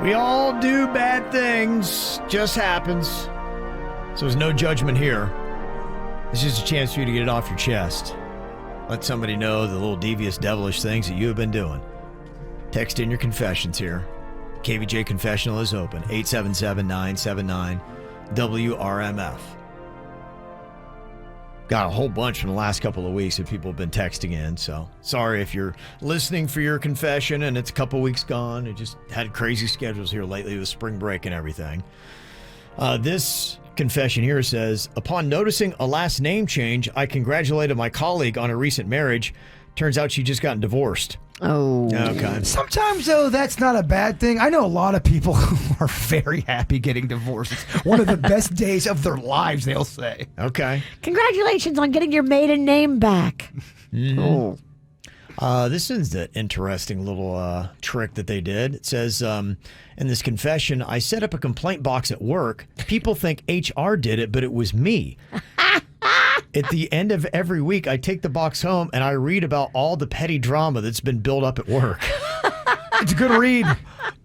We all do bad things. Just happens. So there's no judgment here. It's just a chance for you to get it off your chest. Let somebody know the little devious, devilish things that you have been doing. Text in your confessions here. KVJ Confessional is open. 877-979-WRMF. Got a whole bunch in the last couple of weeks that people have been texting in, so sorry if you're listening for your confession and it's a couple weeks gone. It just had crazy schedules here lately with spring break and everything. This confession here says, upon noticing a last name change, I congratulated my colleague on a recent marriage. Turns out she just gotten divorced. Oh. Okay. Sometimes, though, that's not a bad thing. I know a lot of people who are very happy getting divorced. It's one of the best days of their lives, they'll say. Okay. Congratulations on getting your maiden name back. Mm-hmm. This is an interesting little trick that they did. It says, in this confession, I set up a complaint box at work. People think HR did it, but it was me. At the end of every week, I take the box home and I read about all the petty drama that's been built up at work. It's a good read.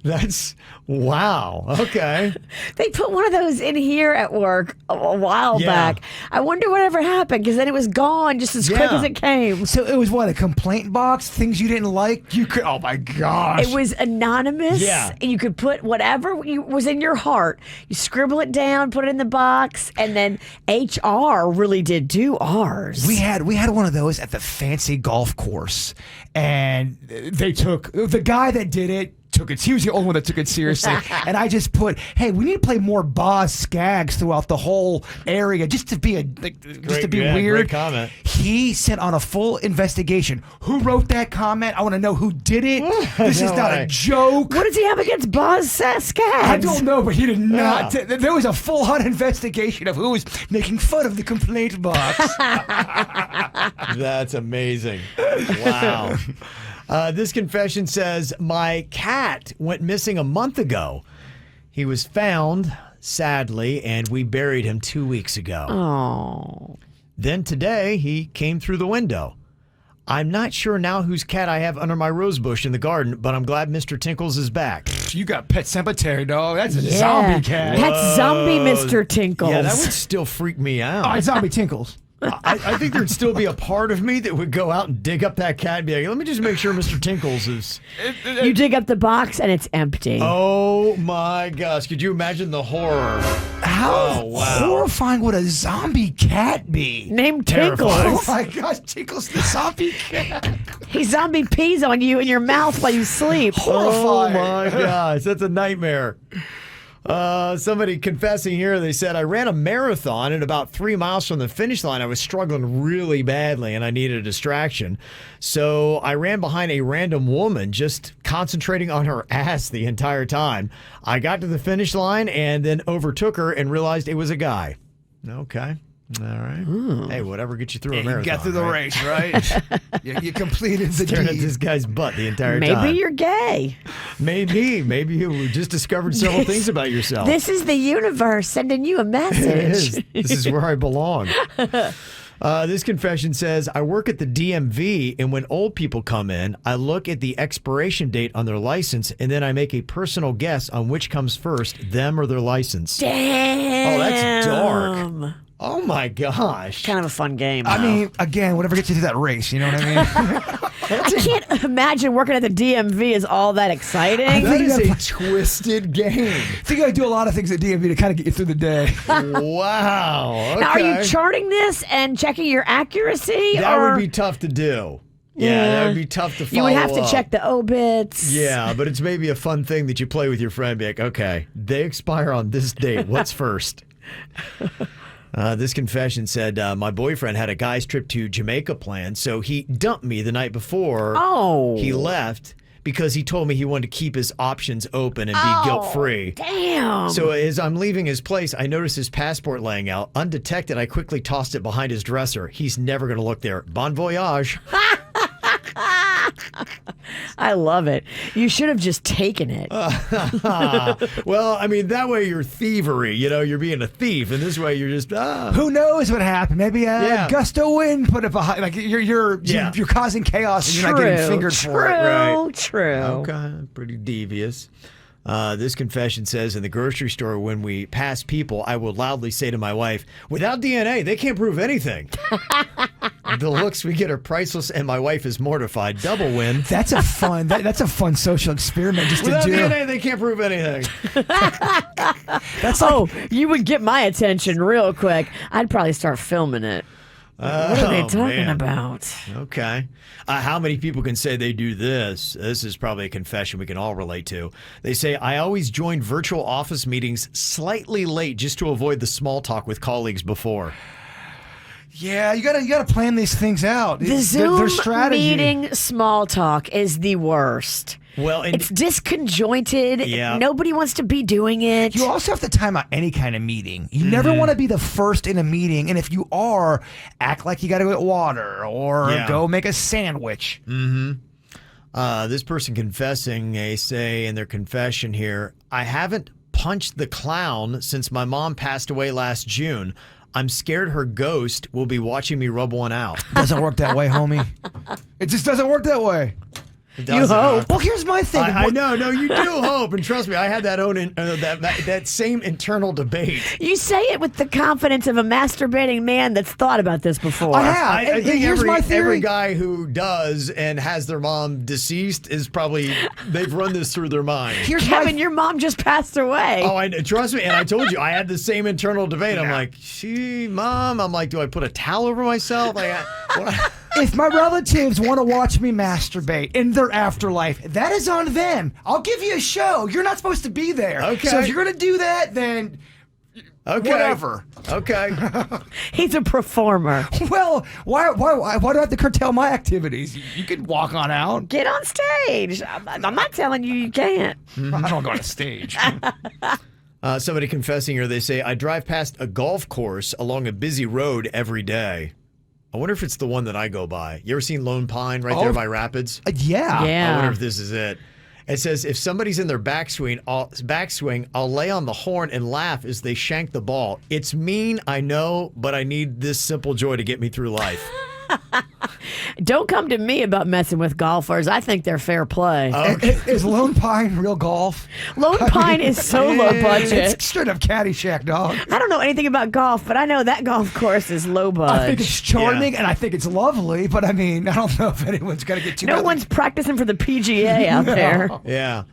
That's, wow. Okay. They put one of those in here at work a while back. I wonder whatever happened, because then it was gone just as quick as it came. So it was what, a complaint box? Things you didn't like? You could, oh my gosh. It was anonymous. Yeah. And you could put whatever was in your heart. You scribble it down, put it in the box, and then HR really did do ours. We had one of those at the fancy golf course, and they took the guy that did it. He was the only one that took it seriously. And I just put, hey, we need to play more Boz Skaggs throughout the whole area just to be weird. Great comment. He sent on a full investigation. Who wrote that comment? I want to know who did it. This is not a joke. What does he have against Boz Skaggs? I don't know, but he did not. There was a full-on investigation of who was making fun of the complaint box. That's amazing. Wow. This confession says, my cat went missing a month ago. He was found, sadly, and we buried him 2 weeks ago. Oh. Then today, he came through the window. I'm not sure now whose cat I have under my rose bush in the garden, but I'm glad Mr. Tinkles is back. You got Pet Cemetery, dog. That's a zombie cat. That's zombie Mr. Tinkles. Yeah, that would still freak me out. Oh, it's zombie Tinkles. I think there'd still be a part of me that would go out and dig up that cat and be like, let me just make sure Mr. Tinkles is... You dig up the box and it's empty. Oh my gosh. Could you imagine the horror? How horrifying would a zombie cat be? Named Tinkles. Oh my gosh, Tinkles the zombie cat. He zombie pees on you in your mouth while you sleep. Oh Horrifying. my gosh, that's a nightmare. Somebody confessing here, they said, I ran a marathon and about 3 miles from the finish line, I was struggling really badly and I needed a distraction. So I ran behind a random woman, just concentrating on her ass the entire time. I got to the finish line and then overtook her and realized it was a guy. Okay. All right. Hey, whatever gets you through a marathon. You got through the race, right? you completed the Staring at deed. this guy's butt the entire time. Maybe you're gay. Maybe you just discovered several things about yourself. This is the universe sending you a message. This is where I belong. This confession says, I work at the DMV, and when old people come in, I look at the expiration date on their license, and then I make a personal guess on which comes first, them or their license. Damn. Oh, that's dark. Oh, my gosh. Kind of a fun game. I mean, again, whatever gets you through that race, you know what I mean? I can't imagine working at the DMV is all that exciting. That is a twisted game. I think you got to do a lot of things at DMV to kind of get you through the day. Wow. Okay. Now, are you charting this and checking your accuracy? That would be tough to do. Yeah, that would be tough to follow You would have to up. check the obits. Yeah, but it's maybe a fun thing that you play with your friend. Be like, okay, they expire on this date. What's first? This confession said, my boyfriend had a guy's trip to Jamaica planned, so he dumped me the night before he left because he told me he wanted to keep his options open and be guilt-free. Damn. So as I'm leaving his place, I noticed his passport laying out. Undetected, I quickly tossed it behind his dresser. He's never going to look there. Bon voyage. I love it. You should have just taken it. Well, I mean, that way you're thievery. You know, you're being a thief. And this way you're just, Who knows what happened? Maybe a gust of wind put it behind. Like you're causing chaos and you're not getting fingered for it. True. Okay, pretty devious. This confession says, in the grocery store, when we pass people, I will loudly say to my wife, without DNA, they can't prove anything. The looks we get are priceless, and my wife is mortified. Double win. That's a fun. That's a fun social experiment just Without to do. DNA, they can't prove anything. That's like, You would get my attention real quick. I'd probably start filming it. What are they talking about? Okay. How many people can say they do this? This is probably a confession we can all relate to. They say, I always join virtual office meetings slightly late just to avoid the small talk with colleagues before. yeah, you gotta plan these things out. The Zoom Their strategy. meeting small talk is the worst. Well, and It's disconjointed. Yeah. Nobody wants to be doing it. You also have to time out any kind of meeting. You never want to be the first in a meeting, and if you are, act like you got to go get water or Yeah. go make a sandwich. this person confessing, they say in their confession here, I haven't punched the clown since my mom passed away last June. I'm scared her ghost will be watching me rub one out. Doesn't work that way, homie. It just doesn't work that way. It doesn't, hope. Well, here's my thing. I know, no, you do hope, and trust me, I had that same internal debate. You say it with the confidence of a masturbating man that's thought about this before. I have. I And think here's my theory. every guy who does and has their mom deceased is probably, they've run this through their mind. Here's Kevin, my your mom just passed away. Oh, trust me, and I told you I had the same internal debate. I'm like, mom. I'm like, do I put a towel over myself? if my relatives want to watch me masturbate in their afterlife, that is on them. I'll give you a show. You're not supposed to be there. Okay. So if you're going to do that, then whatever. Okay. He's a performer. Well, why do I have to curtail my activities? You can walk on out. Get on stage. I'm not telling you can't. I don't go on a stage. Somebody confessing here, they say, I drive past a golf course along a busy road every day. I wonder if it's the one that I go by. You ever seen Lone Pine right there by Rapids? Yeah. Yeah. I wonder if this is it. It says, if somebody's in their backswing, I'll lay on the horn and laugh as they shank the ball. It's mean, I know, but I need this simple joy to get me through life. Don't come to me about messing with golfers. I think they're fair play. Is Lone Pine real golf? Lone Pine is so low budget. It's straight up Caddyshack, dog. I don't know anything about golf, but I know that golf course is low budget. I think it's charming and I think it's lovely, but I mean, I don't know if anyone's going to get too No early. one's practicing for the PGA out there. Yeah.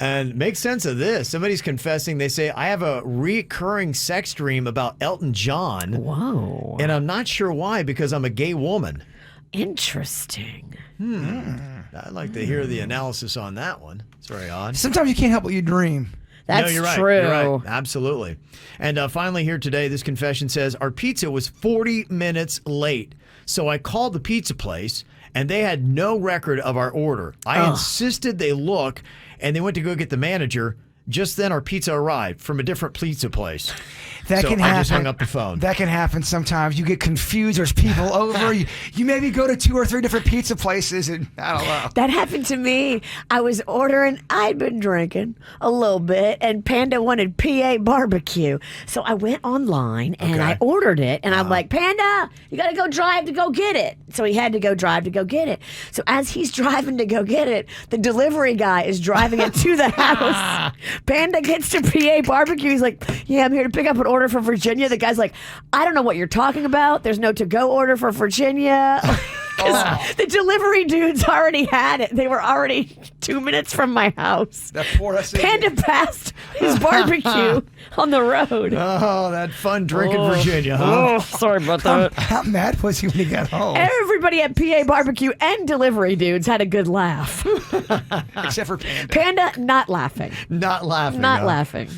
And make sense of this. Somebody's confessing. They say, I have a recurring sex dream about Elton John. Whoa. And I'm not sure why, because I'm a gay woman. Interesting. I'd like to hear the analysis on that one. It's very odd. Sometimes you can't help what you dream. That's no, you're right. true. You're right. Absolutely. And finally here today, this confession says, our pizza was 40 minutes late. So I called the pizza place, and they had no record of our order. I insisted they look, and they went to go get the manager. Just then, our pizza arrived from a different pizza place. That So can I happen. just hung up the phone. That can happen sometimes. You get confused. There's people over. You maybe go to 2 or 3 different pizza places, and I don't know. That happened to me. I was ordering, I'd been drinking a little bit, and Panda wanted PA barbecue. So I went online and I ordered it, and I'm like, Panda, you got to go drive to go get it. So he had to go drive to go get it. So as he's driving to go get it, the delivery guy is driving it to the house. Panda gets to PA barbecue. He's like, yeah, I'm here to pick up an order for Virginia. The guy's like, I don't know what you're talking about. There's no to-go order for Virginia. 'Cause the delivery dudes already had it. They were already 2 minutes from my house. That poor SAD. Panda passed his barbecue on the road. Oh, that fun drink in Virginia, huh? Oh, sorry about that. How mad was he when he got home? Everybody at PA barbecue and delivery dudes had a good laugh. Except for Panda. Panda not laughing. Not laughing. Not huh? laughing.